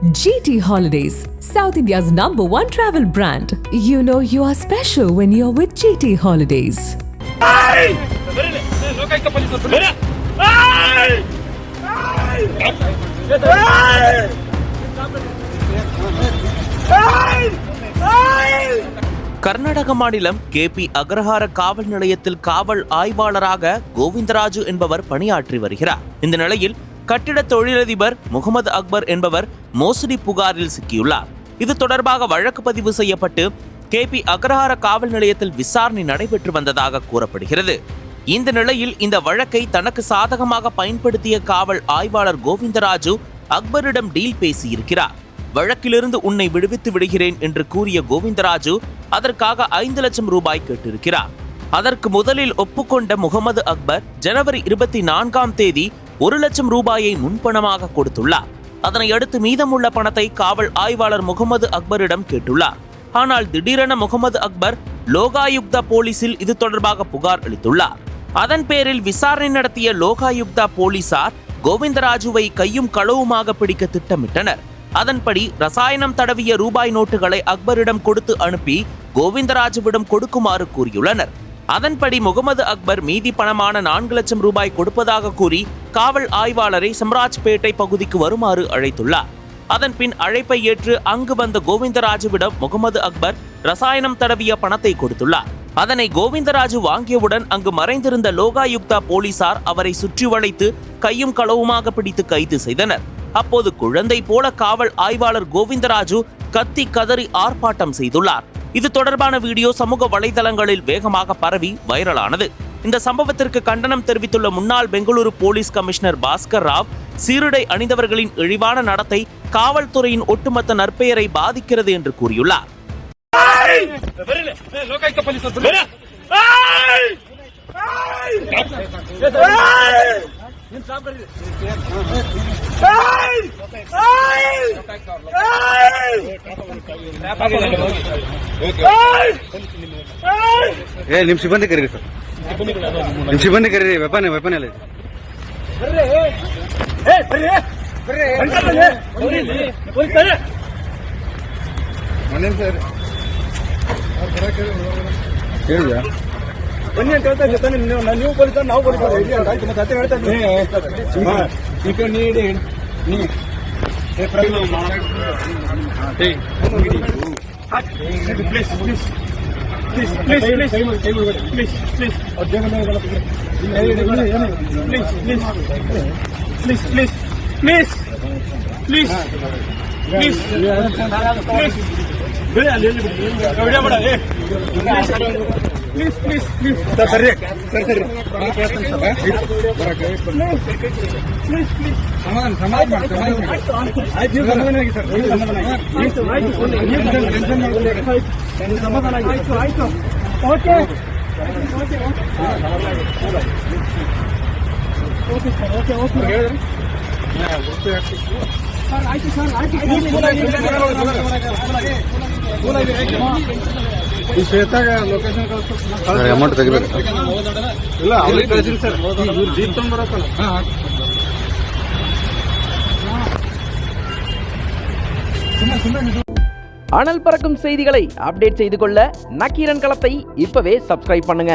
GT Holidays, South India's #1 travel brand. You know you are special when you're with GT Holidays. Karnataka மாநிலம் KP அக்ரஹார காவல் நிலையத்தில் காவல் ஆய்வாளராக கோவிந்தராஜு என்பவர் பணியாற்றி வருகிறார். இந்த நிலையில் கட்டிட தொழிலதிபர் முகமது அக்பர் என்பவர் மோசடி புகாரில் சிக்கியுள்ளார். இது தொடர்பாக வழக்கு பதிவு செய்யப்பட்டு கேபி அக்ரஹார காவல் நிலையத்தில் விசாரணை நடைபெற்று வந்ததாக கூறப்படுகிறது. இந்த நிலையில் இந்த வழக்கை தனக்கு சாதகமாக பயன்படுத்திய காவல் ஆய்வாளர் கோவிந்தராஜு அக்பரிடம் டீல் பேசியிருக்கிறார். வழக்கிலிருந்து உன்னை விடுவித்து விடுகிறேன் என்று கூறிய கோவிந்தராஜு அதற்காக 5 லட்சம் ரூபாய் கேட்டிருக்கிறார். அதற்கு முதலில் ஒப்புக்கொண்ட முகமது அக்பர் ஜனவரி 24ஆம் தேதி 1 லட்சம் ரூபாயை முன்பணமாக கொடுத்துள்ளார். அதனை அடுத்து மீதமுள்ள பணத்தை காவல் ஆய்வாளர் முகமது அக்பரிடம் கேட்டுள்ளார். ஆனால் திடீரென முகமது அக்பர் லோகாயுக்தா போலீசில் இது தொடர்பாக புகார் அளித்துள்ளார். அதன் பேரில் விசாரணை நடத்திய லோகாயுக்தா போலீசார் கோவிந்தராஜுவை கையும் களவுமாக பிடிக்க திட்டமிட்டனர். அதன்படி ரசாயனம் தடவிய ரூபாய் நோட்டுகளை அக்பரிடம் கொடுத்து அனுப்பி கோவிந்தராஜுவிடம் கொடுக்குமாறு கூறியுள்ளனர். அதன்படி முகமது அக்பர் மீதி பணமான 4 லட்சம் ரூபாய் கொடுப்பதாக கூறி காவல் ஆய்வாளரை சம்ராஜ்பேட்டை பகுதிக்கு வருமாறு அழைத்துள்ளார். அதன் பின் அழைப்பை ஏற்று அங்கு வந்த கோவிந்தராஜுவிடம் முகமது அக்பர் ரசாயனம் தடவிய பணத்தை கொடுத்துள்ளார். அதனை கோவிந்தராஜு வாங்கியவுடன் அங்கு மறைந்திருந்த லோகாயுக்தா போலீசார் அவரை சுற்றி வளைத்து கையும் களவுமாக பிடித்து கைது செய்தனர். அப்போது குழந்தை போல காவல் ஆய்வாளர் கோவிந்தராஜு கத்தி கதறி ஆர்ப்பாட்டம் செய்துள்ளார். இது தொடர்பான வீடியோ சமூக வலைதளங்களில் வேகமாக பரவி வைரலானது. இந்த சம்பவத்திற்கு கண்டனம் தெரிவித்துள்ள முன்னாள் பெங்களூரு போலீஸ் கமிஷனர் பாஸ்கர் ராவ், சீருடை அணிந்தவர்களின் இழிவான நடத்தை காவல்துறையின் ஒட்டுமொத்த நற்பெயரை பாதிக்கிறது என்று கூறியுள்ளார். ನಿಮ್ ಸಿಬ್ಬಂದಿ ಕರೀರಿ ಸರ್, ನಿಮ್ ಸಿಬ್ಬಂದಿ ಕರೀರಿ. ವೆಪನ್ ಎಲ್ಲ ಮನೇನ್ ಸರ್ ಹೇಳಿದ್ಯಾ? ಬನ್ನಿ ಅಂತ ಹೇಳ್ತಾ ಇದ್ದಾನೆ. ನೀವು ಬರೀತಾರೆ, ನಾವು ಬರೀತಾರೆ. ಆಯ್ತು, ಮತ್ತೆ ಅತ್ತೆ ಹೇಳ್ತಾ ಇದ್ದೀನಿ. ಅಮೌಂಟ್ ತೆಗಿಬೇಕು. ಇಲ್ಲ, ಅವ್ರಿಗೆ ಕಳಿಸಿ ಸರ್. ಇವ್ರು ಜೀಪ್ ತಗೊಂಡ್ಬರತ್ತಲ್ಲ. அனல் பறக்கும் செய்திகளை அப்டேட் செய்து கொள்ள நக்கீரன் களத்தை இப்பவே சப்ஸ்கிரைப் பண்ணுங்க.